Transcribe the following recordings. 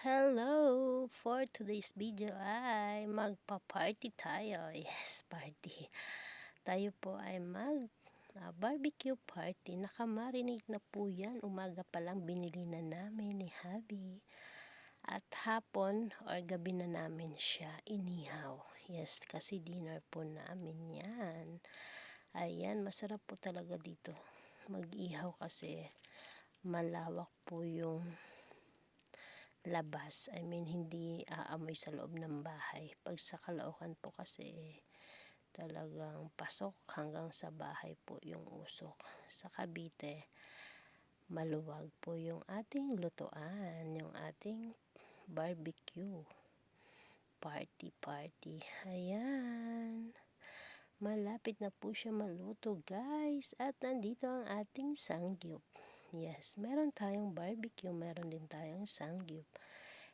Hello! For today's video ay magpa-party tayo. Yes, party. Tayo po ay barbecue party. Nakamarinate na po yan. Umaga pa lang binili na namin ni Habi. At hapon or gabi na namin siya inihaw. Yes, kasi dinner po namin yan. Ayan, masarap po talaga dito mag-ihaw kasi malawak po yung labas. hindi aamoy sa loob ng bahay. Pag sa Caloocan po kasi talagang pasok hanggang sa bahay po yung usok. Sa Cavite, maluwag po yung ating lutuan, yung ating barbecue. Party. Ayan. Malapit na po siya maluto, guys. At nandito ang ating sangyup. Yes, meron tayong barbecue, meron din tayong sangyup.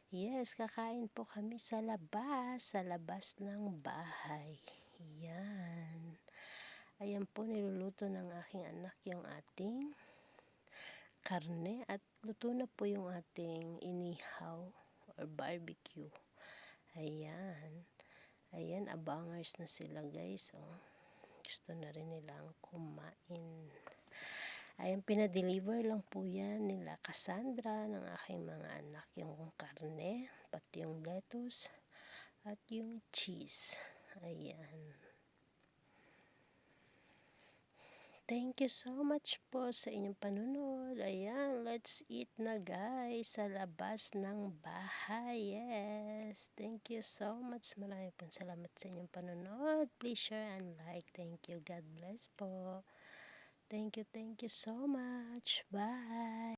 Yes, kakain po kami sa labas ng bahay. Yan. Ayan po, niluluto ng aking anak yung ating karne at luto na po yung ating inihaw or barbecue. Ayan. Ayan, abangers na sila, guys. Oh. Gusto na rin nilang kumain. Ayan, pinadeliver lang po yan nila Cassandra ng aking mga anak, yung karne, pati yung lettuce at yung cheese. Ayan. Thank you so much po sa inyong panunod. Ayan, let's eat na, guys, sa labas ng bahay. Yes, thank you so much. Maraming pong salamat sa inyong panunod. Please share and like. Thank you. God bless po. Thank you so much. Bye.